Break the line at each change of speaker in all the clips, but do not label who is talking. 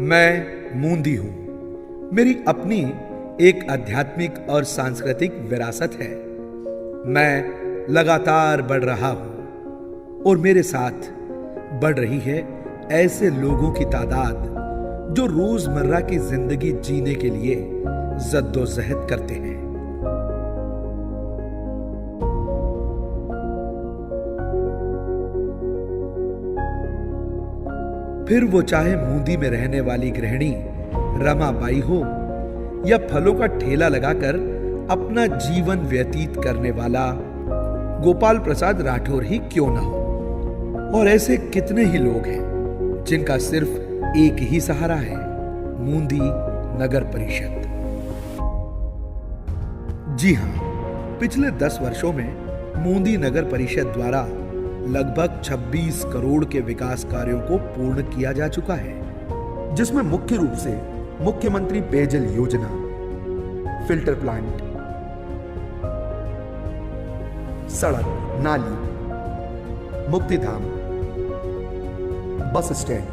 मैं मूंदी हूं। मेरी अपनी एक आध्यात्मिक और सांस्कृतिक विरासत है। मैं लगातार बढ़ रहा हूं और मेरे साथ बढ़ रही है ऐसे लोगों की तादाद जो रोजमर्रा की जिंदगी जीने के लिए जद्दोजहद करते हैं। फिर वो चाहे मूंदी में रहने वाली गृहिणी रमाबाई हो या फलों का ठेला लगाकर अपना जीवन व्यतीत करने वाला गोपाल प्रसाद राठौर ही क्यों ना हो। और ऐसे कितने ही लोग हैं जिनका सिर्फ एक ही सहारा है, मूंदी नगर परिषद। जी हां, पिछले 10 वर्षों में मूंदी नगर परिषद द्वारा लगभग 26 करोड़ के विकास कार्यों को पूर्ण किया जा चुका है, जिसमें मुख्य रूप से मुख्यमंत्री पेयजल योजना, फिल्टर प्लांट, सड़क, नाली, मुक्तिधाम, बस स्टैंड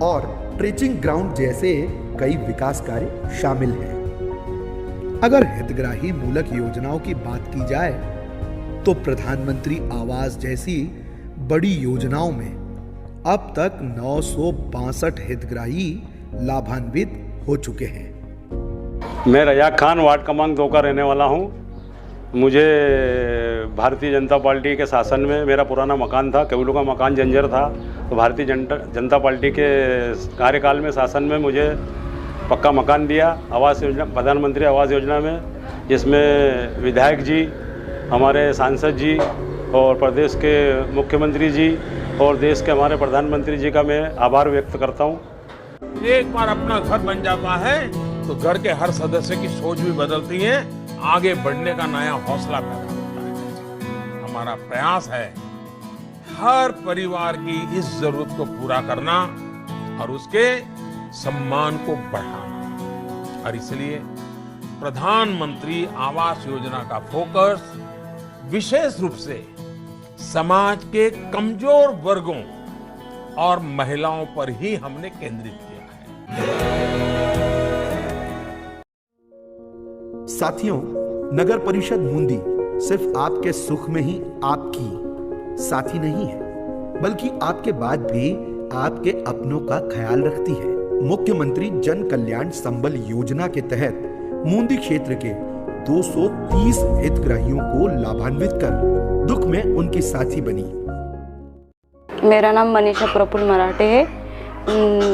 और ट्रेचिंग ग्राउंड जैसे कई विकास कार्य शामिल हैं। अगर हितग्राही मूलक योजनाओं की बात की जाए तो प्रधानमंत्री आवास जैसी बड़ी योजनाओं में अब तक 962 हितग्राही लाभान्वित हो चुके हैं।
मैं रजाक खान वार्ड क्रमांक 2 का रहने वाला हूं। मुझे भारतीय जनता पार्टी के शासन में मेरा पुराना मकान था, केवलू का मकान जंजर था, तो भारतीय जनता पार्टी के कार्यकाल में शासन में मुझे पक्का मकान दिया आवास योजना, प्रधानमंत्री आवास योजना में, जिसमें विधायक जी, हमारे सांसद जी और प्रदेश के मुख्यमंत्री जी और देश के हमारे प्रधानमंत्री जी का मैं आभार व्यक्त करता हूं।
एक बार अपना घर बन जाता है तो घर के हर सदस्य की सोच भी बदलती है, आगे बढ़ने का नया हौसला पैदा होता है। हमारा प्रयास है हर परिवार की इस जरूरत को पूरा करना और उसके सम्मान को बढ़ाना, और इसलिए प्रधानमंत्री आवास योजना का फोकस विशेष रूप से समाज के कमजोर वर्गों और महिलाओं पर ही हमने केंद्रित किया है।
साथियों, नगर परिषद मूंदी सिर्फ आपके सुख में ही आपकी साथी नहीं है, बल्कि आपके बाद भी आपके अपनों का ख्याल रखती है। मुख्यमंत्री जन कल्याण संबल योजना के तहत मूंदी क्षेत्र के 230 हितग्राहियों को लाभान्वित कर दुख में उनकी साथी बनी।
मेरा नाम मनीषा प्रफुल्ल मराठे है।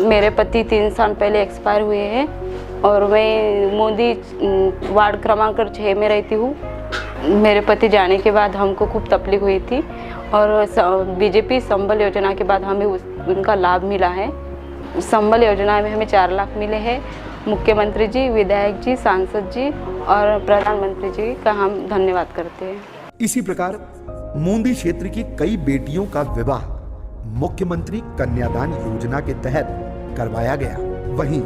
मेरे पति 3 साल पहले एक्सपायर हुए हैं और मैं मूंदी वार्ड क्रमांक 6 में रहती हूँ। मेरे पति जाने के बाद हमको खूब तकलीफ हुई थी और बीजेपी संबल योजना के बाद हमें उनका लाभ मिला है। संबल योजना में हमें 4 लाख मिले हैं। मुख्यमंत्री जी, विधायक जी, सांसद जी और प्रधानमंत्री जी का हम धन्यवाद करते हैं।
इसी प्रकार मूंदी क्षेत्र की कई बेटियों का विवाह मुख्यमंत्री कन्यादान योजना के तहत करवाया गया। वहीं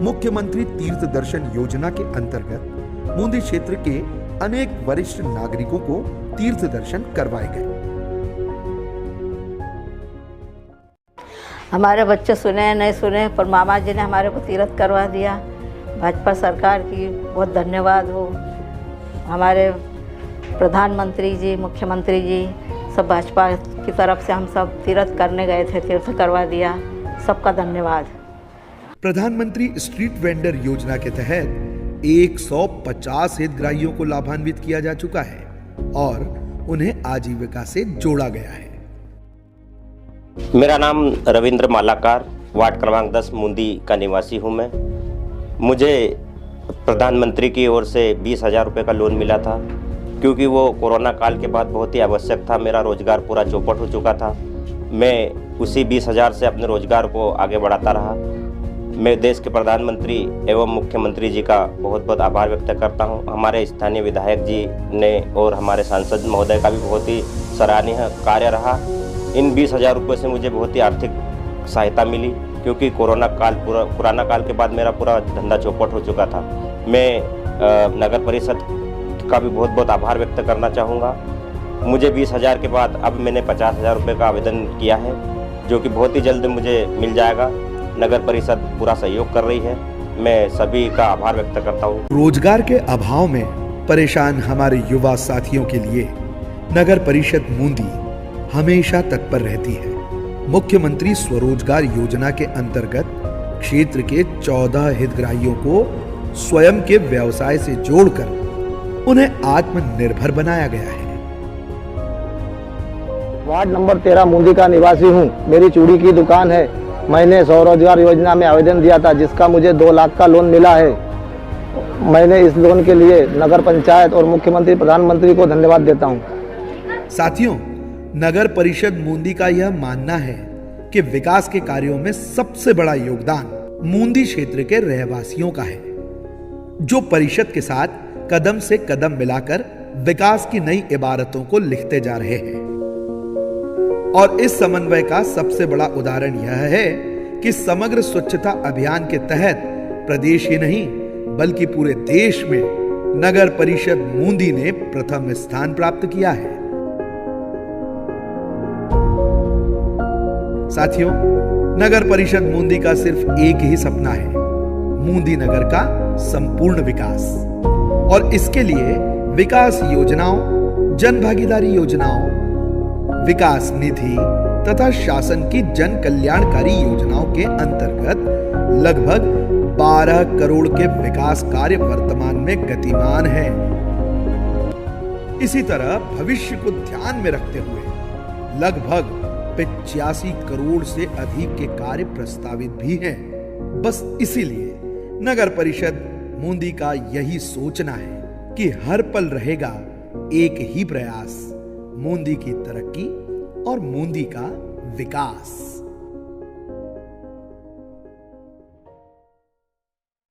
मुख्यमंत्री तीर्थ दर्शन योजना के अंतर्गत मूंदी क्षेत्र के अनेक वरिष्ठ नागरिकों को तीर्थ दर्शन करवाए गए।
हमारे बच्चे सुने नहीं सुने, पर मामा जी ने हमारे को तीर्थ करवा दिया। भाजपा सरकार की बहुत धन्यवाद हो। हमारे प्रधानमंत्री जी, मुख्यमंत्री जी सब भाजपा की तरफ से हम सब तीर्थ करने गए थे, तीर्थ करवा दिया। सबका धन्यवाद।
प्रधानमंत्री स्ट्रीट वेंडर योजना के तहत 150 हितग्राहियों को लाभान्वित किया जा चुका है और उन्हें आजीविका से जोड़ा गया है।
मेरा नाम रविंद्र मालाकार, वार्ड क्रमांक 10 मूंदी का निवासी हूं मैं। मुझे प्रधानमंत्री की ओर से 20,000 रुपये का लोन मिला था, क्योंकि वो कोरोना काल के बाद बहुत ही आवश्यक था। मेरा रोजगार पूरा चौपट हो चुका था। मैं उसी 20,000 से अपने रोजगार को आगे बढ़ाता रहा। मैं देश के प्रधानमंत्री एवं मुख्यमंत्री जी का बहुत बहुत आभार व्यक्त करता हूं। हमारे स्थानीय विधायक जी ने और हमारे सांसद महोदय का भी बहुत ही सराहनीय कार्य रहा। इन 20,000 रुपये से मुझे बहुत ही आर्थिक सहायता मिली, क्योंकि पुराना काल के बाद मेरा पूरा धंधा चौपट हो चुका था। मैं नगर परिषद का भी बहुत बहुत आभार व्यक्त करना चाहूँगा। मुझे 20,000 के बाद अब मैंने 50,000 रुपये का आवेदन किया है जो कि बहुत ही जल्द मुझे मिल जाएगा। नगर परिषद पूरा सहयोग कर रही है। मैं सभी का आभार व्यक्त करता हूँ।
रोजगार के अभाव में परेशान हमारे युवा साथियों के लिए नगर परिषद मूंदी हमेशा तत्पर रहती है। मुख्यमंत्री स्वरोजगार योजना के अंतर्गत क्षेत्र के 14 हितग्राहियों को स्वयं के व्यवसाय से जोड़कर उन्हें आत्मनिर्भर बनाया गया है।
वार्ड नंबर 13 मूंदी का निवासी हूँ। मेरी चूड़ी की दुकान है। मैंने स्वरोजगार योजना में आवेदन दिया था, जिसका मुझे 2 लाख का लोन मिला है। मैंने इस लोन के लिए नगर पंचायत और मुख्यमंत्री प्रधानमंत्री को धन्यवाद देता हूँ।
साथियों, नगर परिषद मूंदी का यह मानना है कि विकास के कार्यों में सबसे बड़ा योगदान मूंदी क्षेत्र के रहवासियों का है, जो परिषद के साथ कदम से कदम मिलाकर विकास की नई इबारतों को लिखते जा रहे हैं। और इस समन्वय का सबसे बड़ा उदाहरण यह है कि समग्र स्वच्छता अभियान के तहत प्रदेश ही नहीं बल्कि पूरे देश में नगर परिषद मूंदी ने प्रथम स्थान प्राप्त किया है। साथियों, नगर परिषद मूंदी का सिर्फ एक ही सपना है, मूंदी नगर का संपूर्ण विकास। और इसके लिए विकास योजनाओं, जन भागीदारी योजनाओं, विकास निधि तथा शासन की जन कल्याणकारी योजनाओं के अंतर्गत लगभग 12 करोड़ के विकास कार्य वर्तमान में गतिमान हैं। इसी तरह भविष्य को ध्यान में रखते हुए लगभग 85 करोड़ से अधिक के कार्य प्रस्तावित भी हैं। बस इसीलिए नगर परिषद मूंदी का यही सोचना है कि हर पल रहेगा एक ही प्रयास, मूंदी की तरक्की और मूंदी का विकास।